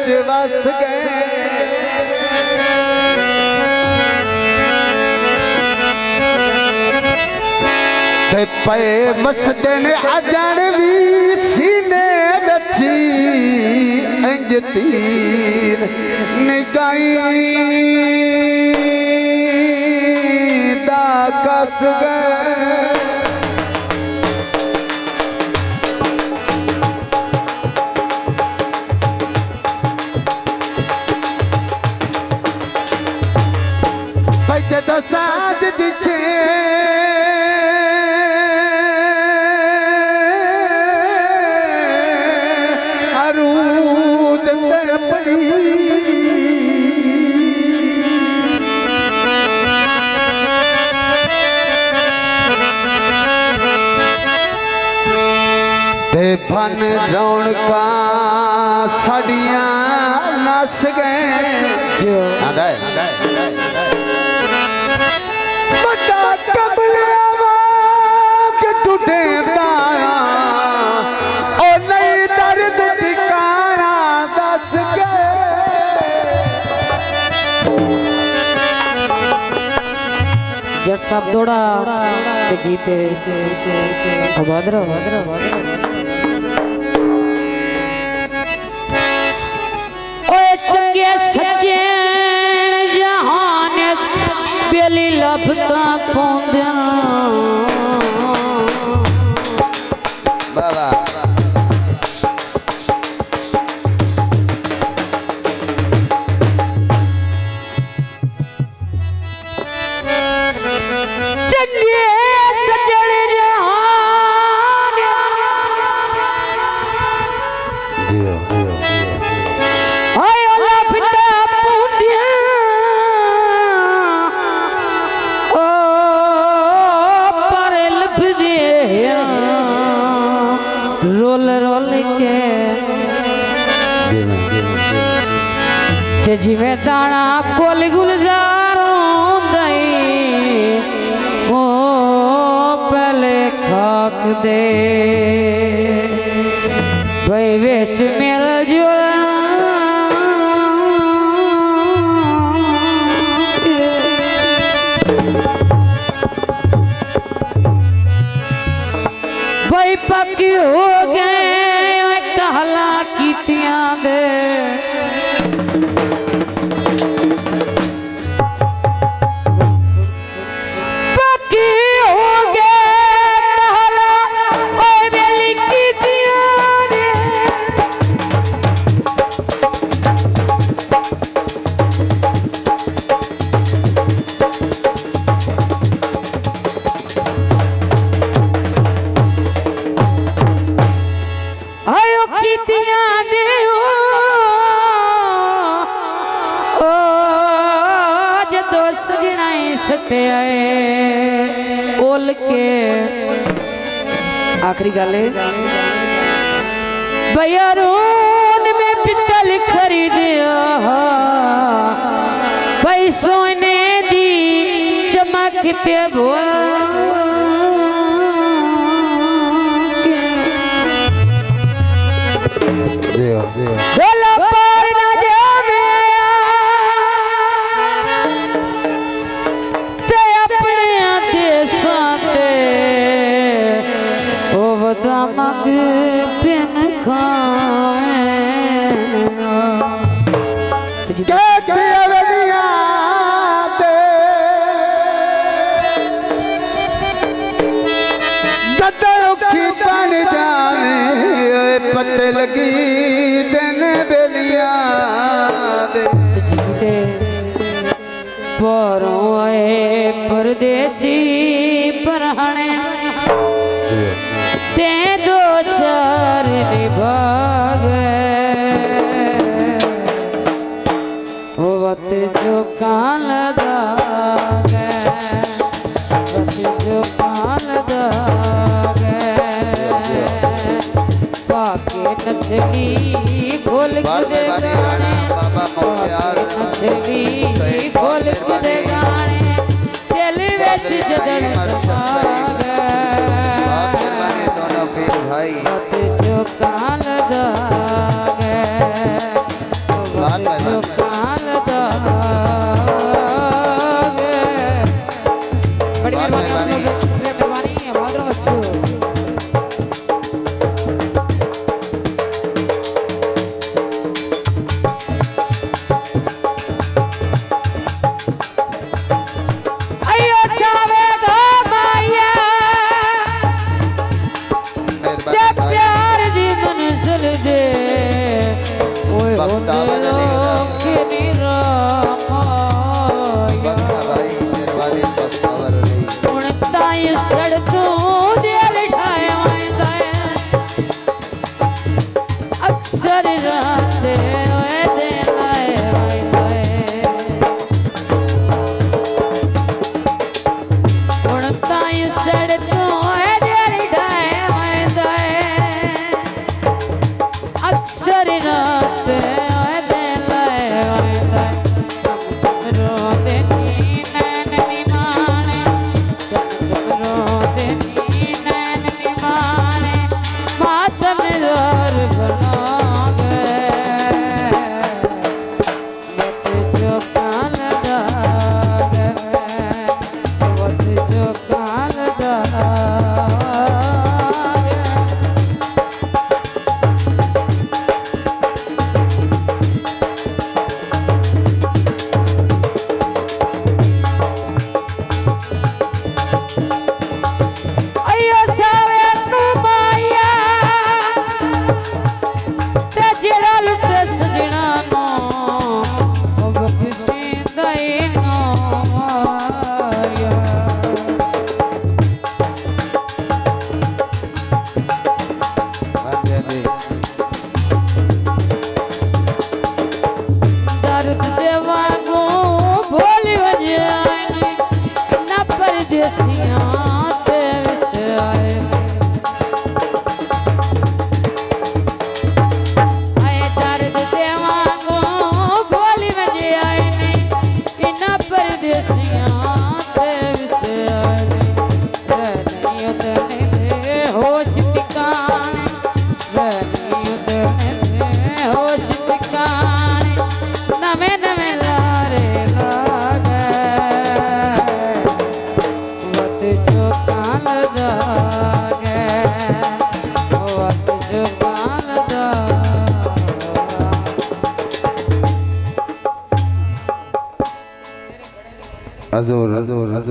विच वस गए ते पे वसदे ने अजण भी सीने बची इंज तीर निगाई दा कस गए जदों साज दिखे अरूद ते अपनी ते फन रौनका साड़ियां नस गए जो आदा है टूटे तारा ओ नहीं दर्द ठिकाना दस गए जब सब दौड़ा ते गीते भद्र ओए चंगे सच्चे जहान बेली लभता पौंदा बाबा चंगे सजन जहान जियो हाय लभता पौंदिया ओ पर लभदे रोल रोल के ते जिवें दाना कोल गुलजार ओ पहले खाक दे भाई विच मिल जुल भाई पक्की हो गए कहला कीतियां दे पक्की हो गए कहला ओए बेली कीतियां दे सटे आए ओल के आखिरी गाले भैया रोन में पित्तल खरीदिया भाई सोने दी चमकते बोल पत्ते लगी दिन बेलिया परों आए परदेसी परहणे ते दो चार निभाग वत जो कान लगा वत जो कान लगा नथली खोल के गाने नथली खोल के गाने दिल विच जदन समाग बने दोनों पीर भाई जो कान लगा पछतावर नहीं हो रहा खेली रामाया बखा भाई मेहरबानी पछतावर नहीं उड़ता ये सड़कों दिल ठाए वायदा अक्सर रात ओए दिल आए वायदा उड़ता ये सड़कों दिल ठाए वायदा अक्सर रात ओए दिल आए वायदा चम चम रोते नी नैन निमाने चम चम रोते नी नैन निमाने मातम दौर बना गए वत जो काल दाग वत जो काल दाग अयो सावे कमाया ते जेड़ा लुट सजना नो अब किसी दई नो माया हाँ जी हाँ जी दर्द देवा गो भोली वजाए ना परदेसियां ते विस आए आए दर्द देवा गो भोली वजाए ना परदेसियां ते विस आए नहीं उतरने दे होश ठिकाने नहीं उतरने दे होश ठिकाने नवे नवे लारे लागे वत जो काल दागे वत जो काल दागे हजूर हजूर हजूर